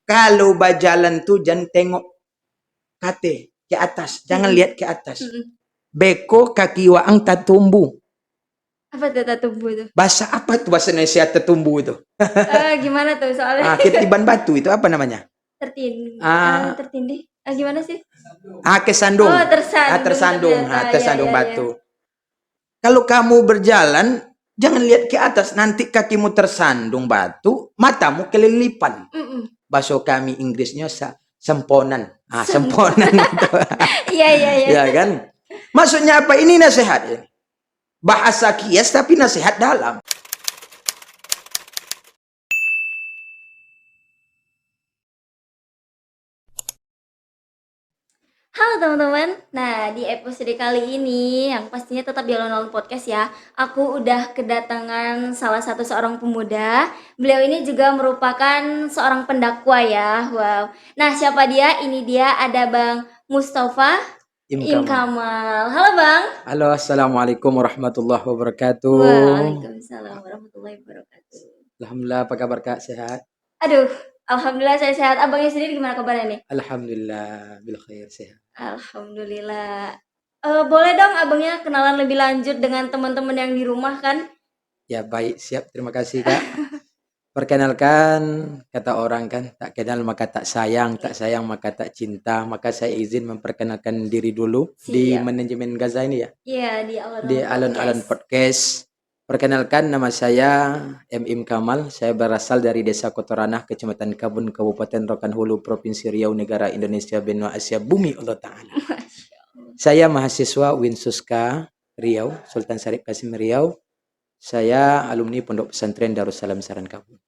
Kalau berjalan tuh jangan tengok ke atas, jangan lihat ke atas. Beko kaki waang tak tumbuh. Apa tuh tak tumbuh tuh? Bahasa apa tuh bahasa Indonesia tertumbuh itu? Gimana tuh soalnya? Ketiban batu itu apa namanya? Tertindih. Gimana sih? Kesandung. Oh, tersandung Tersandung. ternyata. Tersandung Ya. batu. Kalau kamu berjalan, jangan lihat ke atas. Nanti kakimu tersandung batu, matamu kelilipan. Bahasa kami Inggrisnya semponan. Semponan itu. Iya. Ya kan? Maksudnya apa? Ini nasihat ini. Bahasa kias tapi nasihat dalam. Halo teman-teman, nah di episode kali ini yang pastinya tetap di Alon-Alon Podcast ya, aku udah kedatangan salah satu seorang pemuda. Beliau ini juga merupakan seorang pendakwa ya, wow. Nah siapa dia? Ini dia ada Bang Mustafa Im Kamal. Halo Bang. Halo, assalamualaikum warahmatullahi wabarakatuh. Waalaikumsalam warahmatullahi wabarakatuh. Alhamdulillah, apa kabar Kak? Sehat? Aduh, alhamdulillah saya sehat. Abangnya sendiri gimana kabarnya nih? Alhamdulillah, bil khair, sehat. Alhamdulillah. Boleh dong abangnya kenalan lebih lanjut dengan teman-teman yang di rumah kan? Ya baik, siap. Terima kasih Kak. Perkenalkan, kata orang kan, tak kenal maka tak sayang maka tak cinta. Maka saya izin memperkenalkan diri dulu. Di manajemen Gaza ini ya? Iya, di Alon-Alon Podcast. Perkenalkan, nama saya M.Im Kamal. Saya berasal dari Desa Kotoranah, Kecamatan Kabun, Kabupaten Rokan Hulu, Provinsi Riau, Negara Indonesia, benua Asia, bumi Allah Ta'ala. Saya mahasiswa Winsuska Riau, Sultan Syarif Kasim Riau. Saya alumni Pondok Pesantren Darussalam Saran Kabun.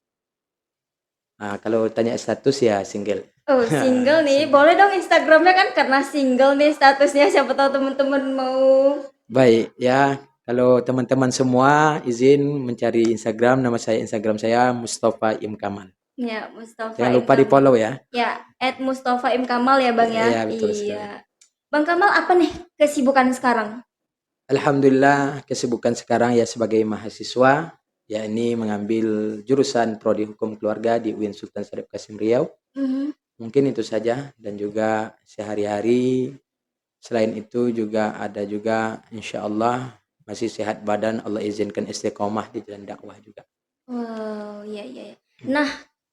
Kalau tanya status ya single. Oh, single nih. Boleh dong Instagramnya kan karena single nih statusnya. Siapa tahu teman-teman mau. Baik ya. Kalau teman-teman semua izin mencari Instagram, Instagram saya Mustafa Im Kamal. Ya, Mustafa. Jangan lupa di follow ya. Ya, @Mustafa Im Kamal ya Bang ya. Iya, betul sekali. Bang Kamal, apa nih kesibukan sekarang? Alhamdulillah, kesibukan sekarang ya sebagai mahasiswa, ya ini mengambil jurusan Prodi Hukum Keluarga di UIN Sultan Syarif Kasim Riau. Mungkin itu saja, dan juga sehari-hari selain itu juga ada juga insya Allah masih sehat badan, Allah izinkan istiqomah di jalan dakwah juga. Wow, iya. Nah,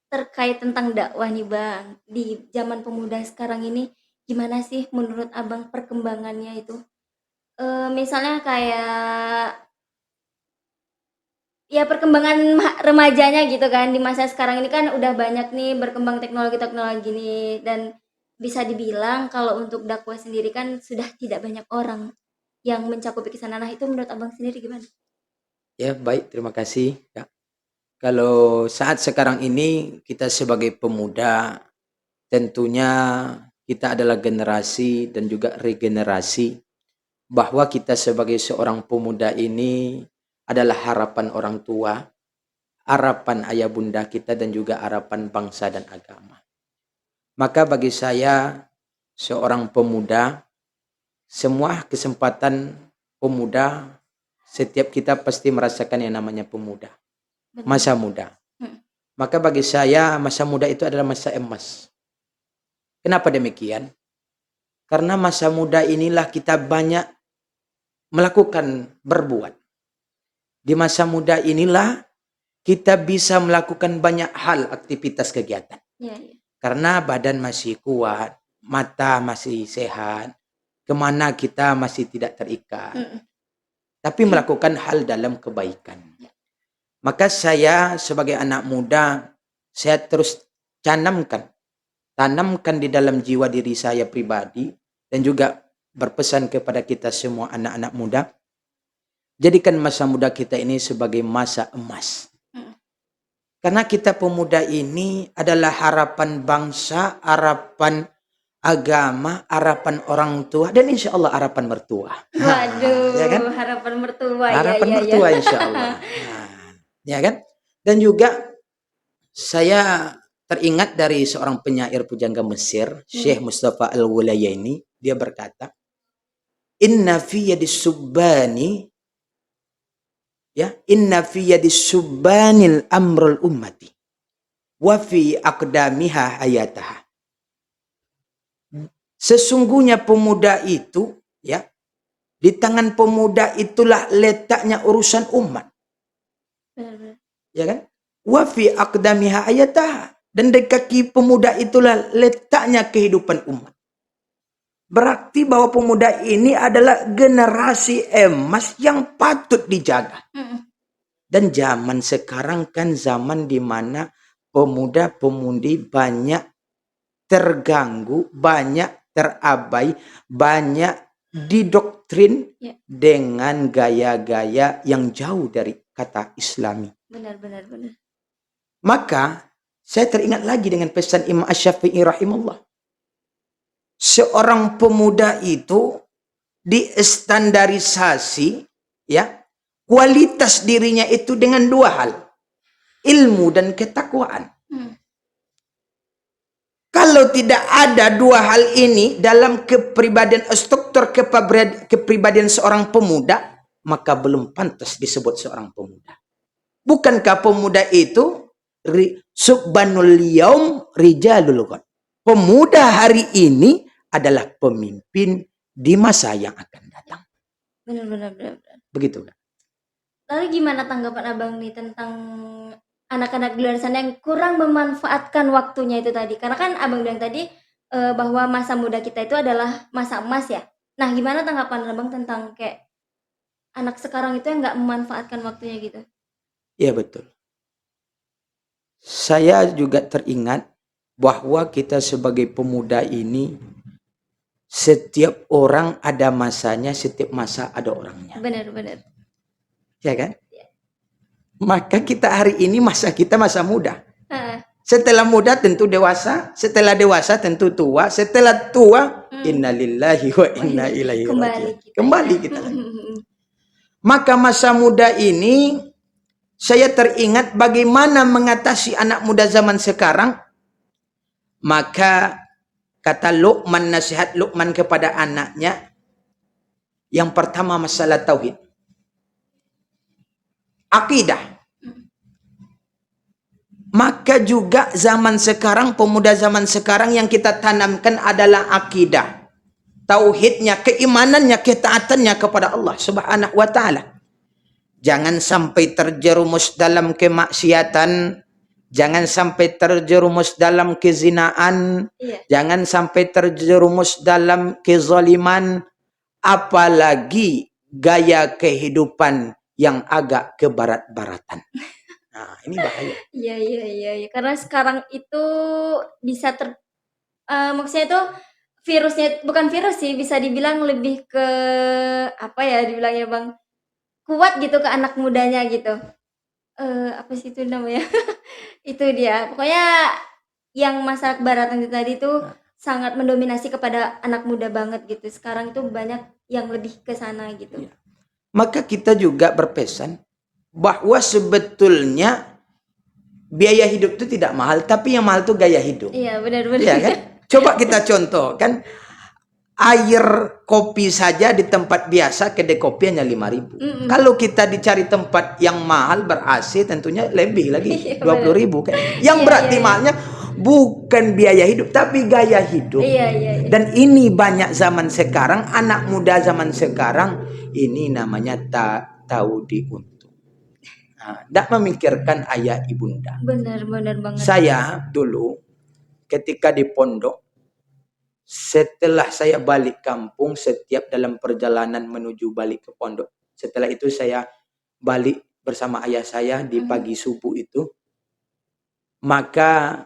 terkait tentang dakwah nih Bang, di zaman pemuda sekarang ini gimana sih menurut Abang perkembangannya itu? Misalnya kayak ya perkembangan remajanya gitu kan, di masa sekarang ini kan udah banyak nih berkembang teknologi-teknologi nih, dan bisa dibilang kalau untuk dakwah sendiri kan sudah tidak banyak orang yang mencakupi ke sana. Nah, itu menurut Abang sendiri gimana? Ya, baik, terima kasih Kak. Kalau saat sekarang ini kita sebagai pemuda tentunya kita adalah generasi dan juga regenerasi, bahwa kita sebagai seorang pemuda ini adalah harapan orang tua, harapan ayah bunda kita, dan juga harapan bangsa dan agama. Maka bagi saya seorang pemuda, semua kesempatan pemuda, setiap kita pasti merasakan yang namanya pemuda, masa muda. Maka bagi saya masa muda itu adalah masa emas. Kenapa demikian? Karena masa muda inilah kita banyak melakukan berbuat. Di masa muda inilah kita bisa melakukan banyak hal, aktivitas kegiatan. Karena badan masih kuat, mata masih sehat, kemana kita masih tidak terikat. Tapi melakukan hal dalam kebaikan. Maka saya sebagai anak muda, saya terus tanamkan di dalam jiwa diri saya pribadi, dan juga berpesan kepada kita semua anak-anak muda, jadikan masa muda kita ini sebagai masa emas. Karena kita pemuda ini adalah harapan bangsa, harapan agama, harapan orang tua, dan insya Allah harapan mertua. Waduh, ya kan? Harapan mertua. Harapan mertua insya Allah. Ya kan? Dan juga saya teringat dari seorang penyair pujangga Mesir, Syekh Mustafa Al-Wulayaini. Dia berkata, Inna fi yadis subbani, ya, inna fi yadis subbanil amrul ummati. wa fi aqdamiha ayataha. Sesungguhnya pemuda itu, ya, di tangan pemuda itulah letaknya urusan umat. Benar-benar. Ya kan? Wa fi aqdamiha ayataha. Dan di kaki pemuda itulah letaknya kehidupan umat. Berarti bahwa pemuda ini adalah generasi emas yang patut dijaga. Dan zaman sekarang kan zaman di mana pemuda-pemudi banyak terganggu, banyak terabai, banyak didoktrin dengan gaya-gaya yang jauh dari kata Islami. Benar. Maka saya teringat lagi dengan pesan Imam Asy-Syafi'i rahimahullah. Seorang pemuda itu distandarisasi, ya, kualitas dirinya itu dengan dua hal, ilmu dan ketakwaan. Kalau tidak ada dua hal ini dalam kepribadian, struktur kepribadian seorang pemuda, maka belum pantas disebut seorang pemuda. Bukankah pemuda itu subbanul yaum rijalul ghad? Pemuda hari ini adalah pemimpin di masa yang akan datang. Benar. Begitu kan? Lalu gimana tanggapan abang nih tentang anak-anak di luar sana yang kurang memanfaatkan waktunya itu tadi? Karena kan abang bilang tadi bahwa masa muda kita itu adalah masa emas ya. Nah, gimana tanggapan abang tentang kayak anak sekarang itu yang nggak memanfaatkan waktunya gitu? Iya betul. Saya juga teringat bahwa kita sebagai pemuda ini, setiap orang ada masanya, setiap masa ada orangnya. Benar. Ya kan? Maka kita hari ini masa kita masa muda. Setelah muda tentu dewasa, setelah dewasa tentu tua, setelah tua innalillahi wa inna ilaihi raji'un. Kembali kita lagi. Maka masa muda ini saya teringat bagaimana mengatasi anak muda zaman sekarang. Maka kata Luqman, nasihat Luqman kepada anaknya, yang pertama masalah tauhid, akidah. Maka juga zaman sekarang, pemuda zaman sekarang yang kita tanamkan adalah akidah. Tauhidnya, keimanannya, ketaatannya kepada Allah Subhanahu wa ta'ala. Jangan sampai terjerumus dalam kemaksiatan, jangan sampai terjerumus dalam kezinaan, jangan sampai terjerumus dalam kezaliman, apalagi gaya kehidupan yang agak kebarat-baratan. Nah, ini bahaya. Iya. Karena sekarang itu bisa maksudnya itu virusnya, bukan virus sih, bisa dibilang lebih ke apa ya dibilangnya bang, kuat gitu ke anak mudanya gitu. Apa sih itu namanya? Itu dia. Pokoknya yang masa kebaratan itu tadi tuh sangat mendominasi kepada anak muda banget gitu. Sekarang itu banyak yang lebih ke sana gitu. Maka kita juga berpesan bahwa sebetulnya biaya hidup itu tidak mahal, tapi yang mahal itu gaya hidup. Iya, benar. Ya kan? Coba kita contoh kan, air kopi saja di tempat biasa kedai kopi hanya 5.000. Kalau kita dicari tempat yang mahal ber-AC tentunya lebih lagi, 20.000 kan. Yang berarti mahalnya bukan biaya hidup tapi gaya hidup. Iya. Dan ini banyak zaman sekarang, anak muda zaman sekarang ini namanya tak tahu diuntung. Tidak memikirkan ayah ibunda. Benar banget. Saya dulu ketika di pondok, setelah saya balik kampung, setiap dalam perjalanan menuju balik ke pondok, setelah itu saya balik bersama ayah saya di pagi subuh itu, maka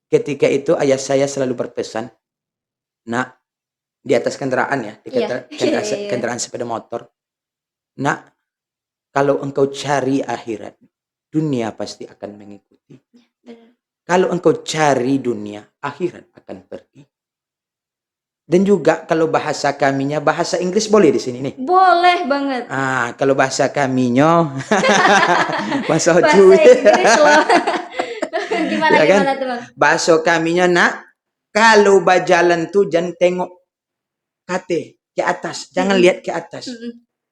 ketika itu ayah saya selalu berpesan, nak, di atas kendaraan ya, di kendaraan sepeda motor, nak, kalau engkau cari akhirat, dunia pasti akan mengikuti. Kalau engkau cari dunia, akhirat akan pergi. Dan juga kalau bahasa kaminya, bahasa Inggris boleh di sini nih? Boleh banget. Kalau bahasa kaminya, bahasa Inggris loh. Gimana tuh bang? Bahasa kaminya, nak, kalau berjalan tuh jangan tengok ke atas, jangan lihat ke atas.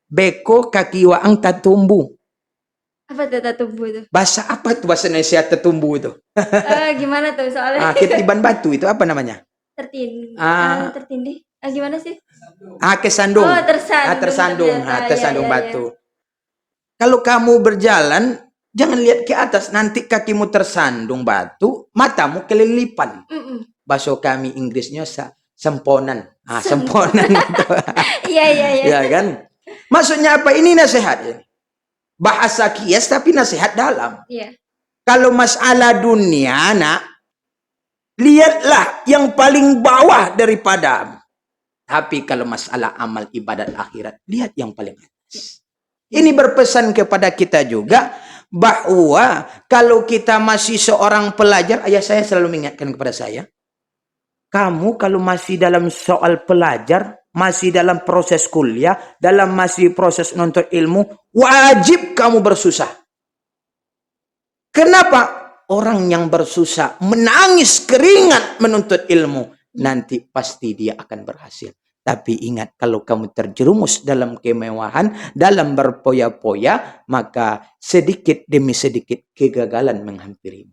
Beko kaki waang tak tumbuh. Apa tuh tatumbu tuh? Bahasa apa itu bahasa Indonesia tetumbu itu? Gimana tuh soalnya? Ketiban batu itu apa namanya? Ah, Tertindih? Gimana sih? kesandung. Oh, tersandung Tersandung, ternyata. Ya, tersandung ya, ya. batu. Kalau kamu berjalan, jangan lihat ke atas, nanti kakimu tersandung batu, matamu kelilipan. Mm-mm. Bahasa kami Inggrisnya semponan. Sempo. Semponan itu. Iya, iya, iya. Ya kan? Maksudnya apa? Ini nasihat ini. Bahasa kias tapi nasihat dalam. Iya. Kalau masalah dunia, nak, lihatlah yang paling bawah daripada. Tapi kalau masalah amal ibadat akhirat, lihat yang paling atas. Ini berpesan kepada kita juga bahwa kalau kita masih seorang pelajar, ayah saya selalu mengingatkan kepada saya, kamu kalau masih dalam soal pelajar, masih dalam proses kuliah, dalam masih proses menuntut ilmu, wajib kamu bersusah. Kenapa? Orang yang bersusah, menangis keringat menuntut ilmu, nanti pasti dia akan berhasil. Tapi ingat, kalau kamu terjerumus dalam kemewahan, dalam berpoya-poya, maka sedikit demi sedikit kegagalan menghampiri.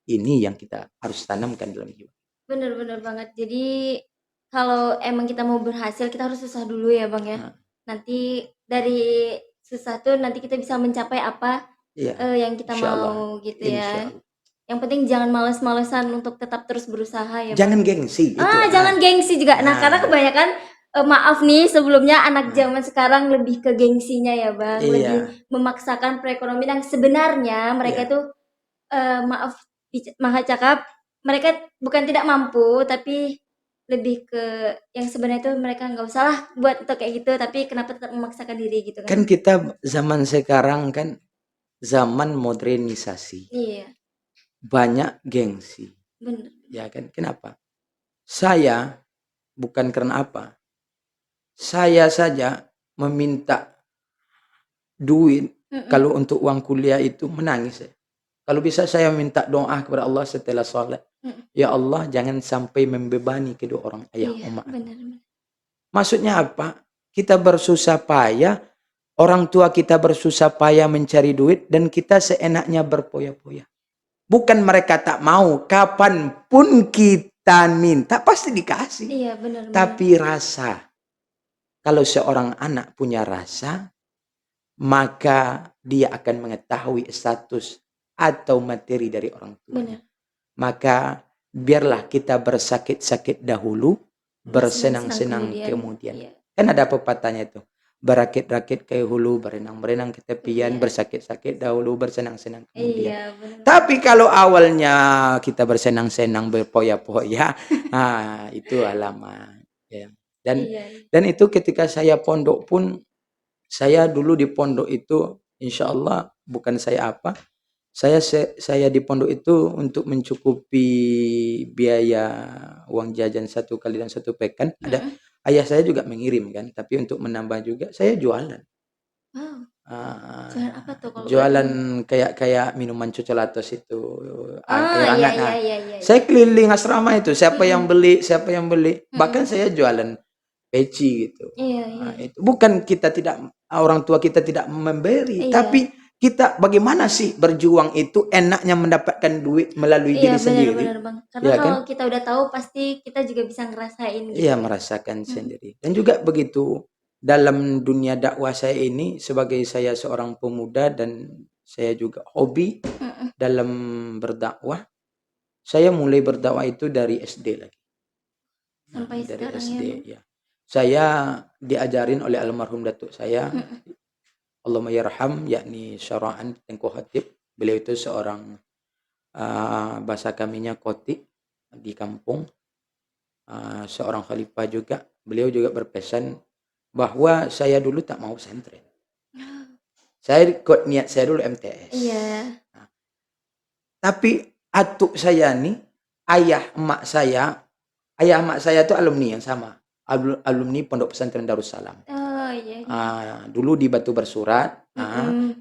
Ini yang kita harus tanamkan dalam hidup. Bener banget. Jadi kalau emang kita mau berhasil, kita harus susah dulu ya Bang ya. Nanti dari susah tuh nanti kita bisa mencapai apa yang kita mau gitu ya. Yang penting jangan males-malesan untuk tetap terus berusaha ya Bang. Jangan gengsi. Jangan gengsi juga. Nah, karena kebanyakan maaf nih sebelumnya anak zaman sekarang lebih ke gengsinya ya Bang. Lebih memaksakan perekonomian yang sebenarnya mereka itu maaf cakap, mereka bukan tidak mampu tapi lebih ke yang sebenarnya itu mereka nggak usah lah buat untuk kayak gitu, tapi kenapa tetap memaksakan diri gitu kan. Kan kita zaman sekarang kan zaman modernisasi. Iya. Banyak gengsi. Bener. Ya kan? Kenapa? Saya bukan karena apa? Saya saja meminta duit kalau untuk uang kuliah itu menangis. Kalau bisa saya minta doa kepada Allah setelah sholat. Ya Allah, jangan sampai membebani kedua orang ayah umat. Benar. Maksudnya apa? Kita bersusah payah, orang tua kita bersusah payah mencari duit, dan kita seenaknya berpoya-poya. Bukan mereka tak mau, kapanpun kita minta pasti dikasih. Iya, benar. Tapi rasa, kalau seorang anak punya rasa, maka dia akan mengetahui status atau materi dari orang tuanya. Maka biarlah kita bersakit-sakit dahulu, bersenang-senang kemudian. Iya. Kan ada pepatahnya itu. Berakit-rakit ke hulu, berenang-berenang ke tepian, bersakit-sakit dahulu, bersenang-senang kemudian. Iya, tapi kalau awalnya kita bersenang-senang, berpoya-poya, itu alamat. Ya. Dan itu ketika saya pondok pun, saya dulu di pondok itu, insya Allah bukan saya apa, saya di pondok itu untuk mencukupi biaya uang jajan 1 kali dan 1 pekan, ada ayah saya juga mengirim kan, tapi untuk menambah juga saya jualan. Jualan apa tuh? Jualan kayak minuman coklatos itu, air hangat. Iya. Saya keliling asrama itu, siapa yang beli. Bahkan saya jualan peci gitu. Itu bukan kita tidak, orang tua kita tidak memberi, tapi kita bagaimana sih berjuang itu enaknya mendapatkan duit melalui diri sendiri. Benar Bang. Karena kalau kita udah tahu pasti kita juga bisa ngerasain gitu. Iya, merasakan sendiri. Dan juga begitu dalam dunia dakwah saya ini, sebagai saya seorang pemuda dan saya juga hobi dalam berdakwah. Saya mulai berdakwah itu dari SD lagi. Sampai dari sekarang SD ya. Saya diajarin oleh almarhum datuk saya, Allahumma yarham, yakni Syara'an Tengku Khatib. Beliau itu seorang bahasa kaminya koti di kampung, seorang khalifah juga. Beliau juga berpesan bahwa saya dulu tak mau pesantren. Saya ikut niat saya dulu MTS. Iya. Tapi atuk saya nih, ayah emak saya itu alumni yang sama, alumni Pondok Pesantren Darussalam. Oh iya. Dulu di Batu Bersurat,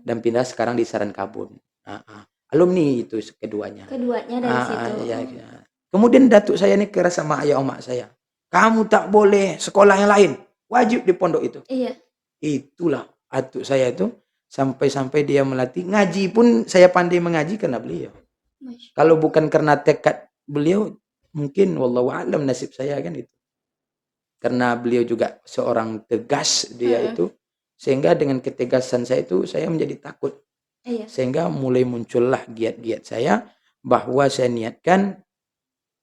dan pindah sekarang di Sarankabun. Alumni itu keduanya. Keduanya dari situ. Iya. Kemudian datuk saya ini keras sama ayah emak saya. Kamu tak boleh sekolah yang lain, wajib di pondok itu. Iya. Itulah atuk saya itu Sampai-sampai dia melatih. Ngaji pun saya pandai mengaji karena beliau. Masya Kalau bukan karena tekad beliau, mungkin wallahu a'lam nasib saya kan itu. Karena beliau juga seorang tegas dia Allah. itu, sehingga dengan ketegasan saya itu saya menjadi takut. Iya. Sehingga mulai muncullah giat-giat saya bahwa saya niatkan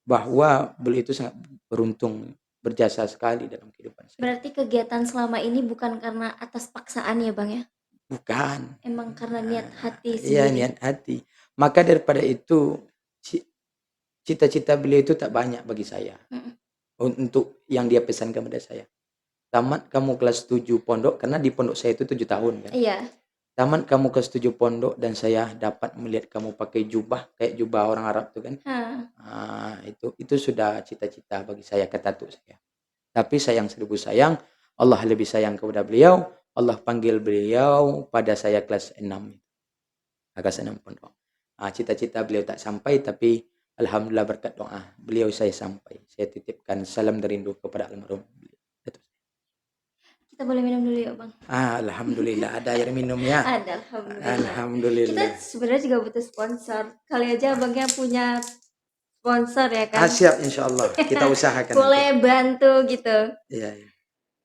bahwa beliau itu sangat beruntung, berjasa sekali dalam kehidupan saya. Berarti kegiatan selama ini bukan karena atas paksaan ya Bang ya? Bukan. Emang karena niat hati Iya, sendiri. niat hati. Maka daripada itu cita-cita beliau itu tak banyak bagi saya. Mm-mm. Untuk yang dia pesan kepada saya. Tamat kamu kelas 7 pondok, karena di pondok saya itu 7 tahun kan. Iya. Tamat kamu kelas 7 pondok dan saya dapat melihat kamu pakai jubah kayak jubah orang Arab tuh kan. Itu sudah cita-cita bagi saya, kata tuh saya. Tapi sayang seribu sayang, Allah lebih sayang kepada beliau. Allah panggil beliau pada saya kelas 6. Kelas 6 pondok. Cita-cita beliau tak sampai, tapi alhamdulillah berkat doa beliau saya sampai. Saya titipkan salam derindu kepada almarhum beliau. Kita boleh minum dulu ya Bang? Alhamdulillah ada air minum ya. Ada, alhamdulillah. Kita Alhamdulillah. sebenarnya juga butuh sponsor. Kali aja Abangnya punya sponsor ya kan? Siap insyaallah. Kita usahakan. Boleh bantu gitu. Iya.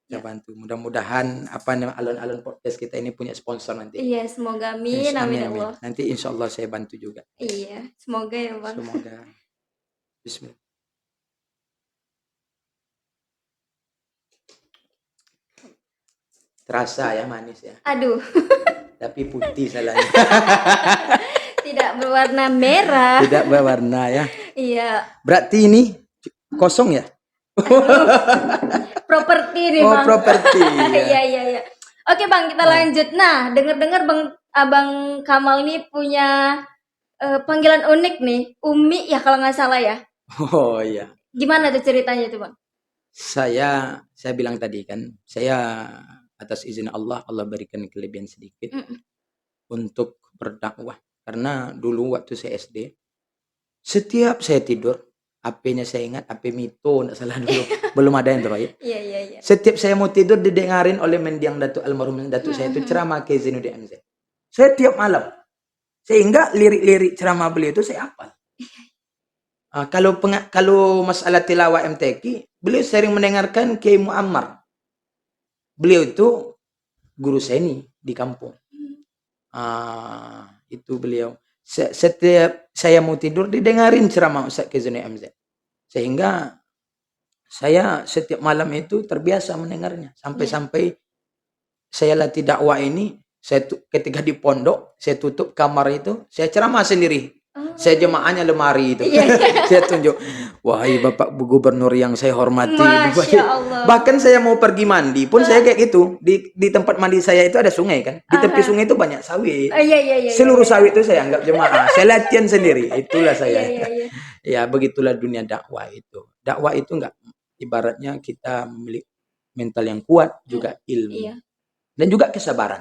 Kita bantu. Mudah-mudahan alun-alun podcast kita ini punya sponsor nanti. Iya, semoga amin, amin Allah. Nanti insyaallah saya bantu juga. Iya, semoga ya Bang. Semoga. Bismillah. Terasa ya manis ya. Aduh. Tapi putih salahnya. Tidak berwarna merah. Tidak berwarna ya. Iya. Berarti ini kosong ya? Properti nih Bang. Properti. Ya. Iya. Oke Bang, kita lanjut. Nah, dengar-dengar Abang Kamal ini punya panggilan unik nih, Umi ya kalau nggak salah ya. Oh iya. Gimana tuh ceritanya tuh Bang? Saya bilang tadi kan, saya atas izin Allah berikan kelebihan sedikit untuk berdakwah. Karena dulu waktu saya SD, setiap saya tidur, HP-nya saya ingat, HP Mito, enggak salah dulu. Belum ada Android. Iya. Setiap saya mau tidur didengarin oleh mendiang Datuk almarhum Datuk saya itu ceramah ke Zainuddin MZ. Setiap malam. Sehingga lirik-lirik ceramah beliau itu saya hafal. Kalau masalah tilawah MTQ, beliau sering mendengarkan Kiai Muammar. Beliau itu guru seni di kampung. Itu beliau. Setiap saya mau tidur didengarin ceramah Ustaz Zainuddin MZ. Sehingga saya setiap malam itu terbiasa mendengarnya. Sampai-sampai saya latih dakwah ini, ketika di pondok, saya tutup kamar itu, saya ceramah sendiri. Saya jemaahnya lemari itu. Saya tunjuk, wahai Bapak Gubernur yang saya hormati. Masya Allah. Bahkan saya mau pergi mandi pun saya kayak gitu. Di tempat mandi saya itu ada sungai kan. Di tepi sungai itu banyak sawit. Iya. Seluruh sawit itu saya anggap jemaah. Saya latihan sendiri. Itulah saya. Iya. Ya begitulah dunia dakwah itu. Dakwah itu enggak, ibaratnya kita memiliki mental yang kuat, juga ilmu. Iya. Dan juga kesabaran.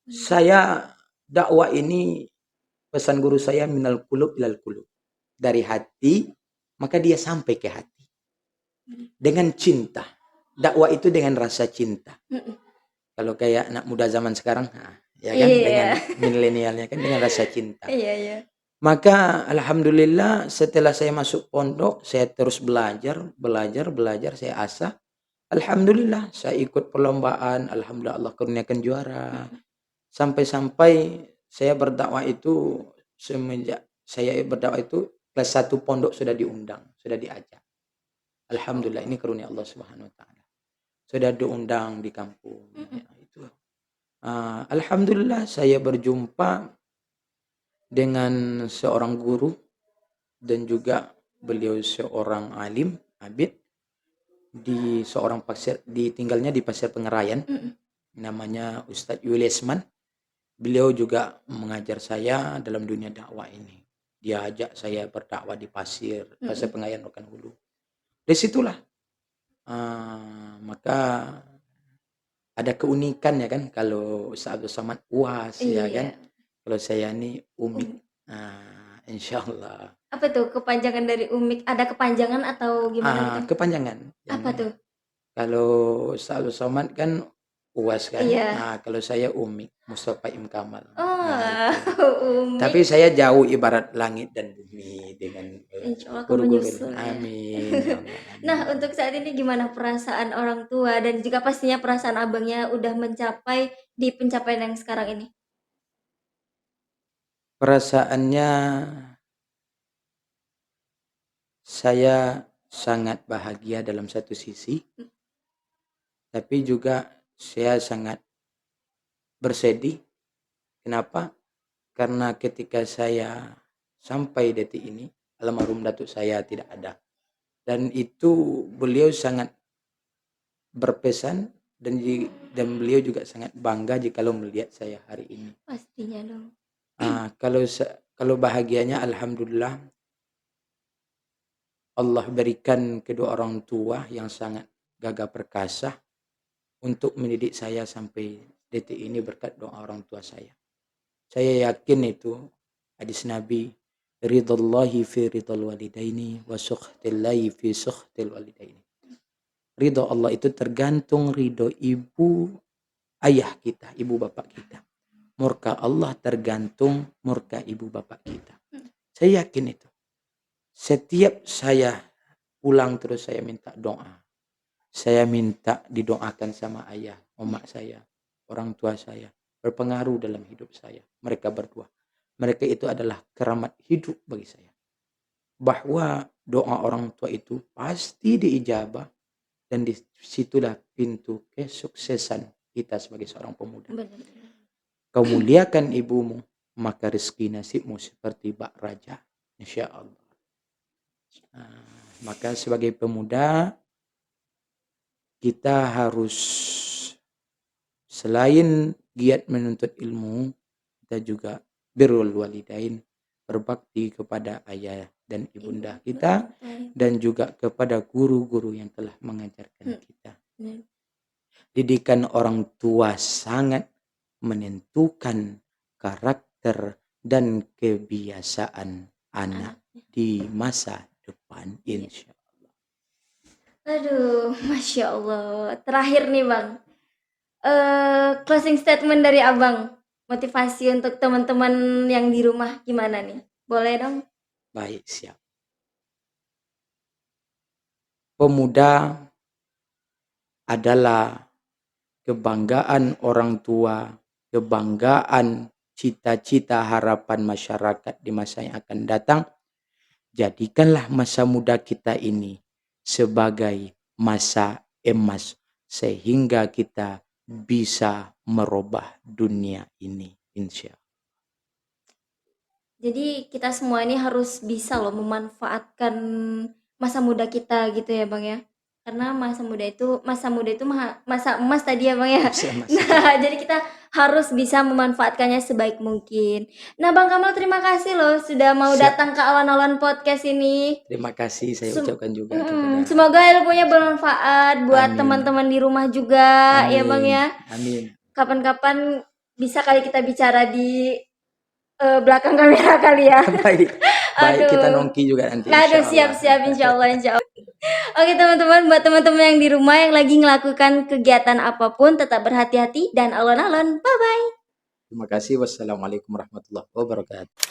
Saya dakwah ini, pesan guru saya, minal qulub ilal qulub. Dari hati, maka dia sampai ke hati. Dengan cinta. Dakwah itu dengan rasa cinta. Kalau kayak anak muda zaman sekarang, ya kan, dengan milenialnya kan dengan rasa cinta. Iya. Maka alhamdulillah setelah saya masuk pondok, saya terus belajar, saya asah. Alhamdulillah saya ikut perlombaan, alhamdulillah Allah kurniakan juara. Sampai-sampai saya berdakwah itu, semenjak saya berdakwah itu kelas 1 pondok sudah diundang, sudah diajak. Alhamdulillah ini karunia Allah Subhanahu wa taala. Sudah diundang di kampung. Itu. Alhamdulillah saya berjumpa dengan seorang guru dan juga beliau seorang alim, abid di seorang pasir, tinggalnya di Pasir Pengerayan. Namanya Ustadz Yulisman. Beliau juga mengajar saya dalam dunia dakwah ini. Dia ajak saya berdakwah di Pasir Pengerayan Rokan Hulu. Dari situlah maka ada keunikan ya kan, kalau Ustaz Abdul Somad UAS ya kan. Kalau saya ini Umi. Insyaallah. Apa tuh kepanjangan dari Umi? Ada kepanjangan atau gimana gitu? Kepanjangan. Apa tuh? Kalau Ustaz Abdul Somad kan UAS kan. Iya. Nah, kalau saya Umi, Mustafa Im Kamal. Oh, Itu. Umi. Tapi saya jauh ibarat langit dan bumi dengan Insya Allah akan guru-guru ini. menyusul ya. Amin ya Allah. Nah, Amin. untuk saat ini gimana perasaan orang tua dan juga pastinya perasaan abangnya udah mencapai di pencapaian yang sekarang ini? Perasaannya saya sangat bahagia dalam satu sisi, tapi juga saya sangat bersedih. Kenapa? Karena ketika saya sampai detik ini, almarhum datuk saya tidak ada. Dan itu beliau sangat berpesan dan beliau juga sangat bangga jikalau melihat saya hari ini. Pastinya dong. Kalau bahagianya alhamdulillah Allah berikan kedua orang tua yang sangat gagah perkasa untuk mendidik saya sampai detik ini berkat doa orang tua saya. Saya yakin itu hadis Nabi, ridallahi fi ridal walidaini wa sukhtillahi fi sukhtil walidaini. Ridho Allah itu tergantung ridho ibu ayah kita, ibu bapak kita. Murka Allah tergantung murka ibu bapak kita. Saya yakin itu. Setiap saya pulang terus saya minta doa. Saya minta didoakan sama ayah, omak saya, orang tua saya. Berpengaruh dalam hidup saya. Mereka berdua. Mereka itu adalah keramat hidup bagi saya. Bahwa doa orang tua itu pasti diijabah. Dan disitulah pintu kesuksesan kita sebagai seorang pemuda. Benar. Kau muliakan ibumu, maka rezeki nasibmu seperti bak raja. Insya Allah. Maka sebagai pemuda, kita harus selain giat menuntut ilmu, kita juga birrul walidain, berbakti kepada ayah dan ibunda kita, dan juga kepada guru-guru yang telah mengajarkan kita. Didikan orang tua sangat menentukan karakter dan kebiasaan anak di masa depan, insya Allah. Aduh, Masya Allah. Terakhir nih Bang, closing statement dari Abang, motivasi untuk teman-teman yang di rumah gimana nih? Boleh dong? Baik, siap. Pemuda adalah kebanggaan orang tua, kebanggaan cita-cita harapan masyarakat di masa yang akan datang. Jadikanlah masa muda kita ini sebagai masa emas sehingga kita bisa merubah dunia ini, insya Allah. Jadi kita semua ini harus bisa loh memanfaatkan masa muda kita gitu ya Bang ya. Karena masa muda itu masa emas tadi ya Bang ya. Masa emas. Nah, jadi kita harus bisa memanfaatkannya sebaik mungkin. Nah, Bang Kamal terima kasih loh sudah mau Siap. datang ke Alon-Alon Podcast ini. Terima kasih saya ucapkan juga kepada Semoga ilmunya bermanfaat buat Amin. teman-teman di rumah juga ya Bang Amin. ya. Amin. Kapan-kapan bisa kali kita bicara di belakang kamera kali ya. Baik, Aduh. kita nongki juga nanti. Aduh, insya Allah. siap insya Allah. Oke teman-teman, buat teman-teman yang di rumah yang lagi ngelakukan kegiatan apapun tetap berhati-hati dan alon-alon. Bye bye. Terima kasih. Wassalamualaikum warahmatullahi wabarakatuh.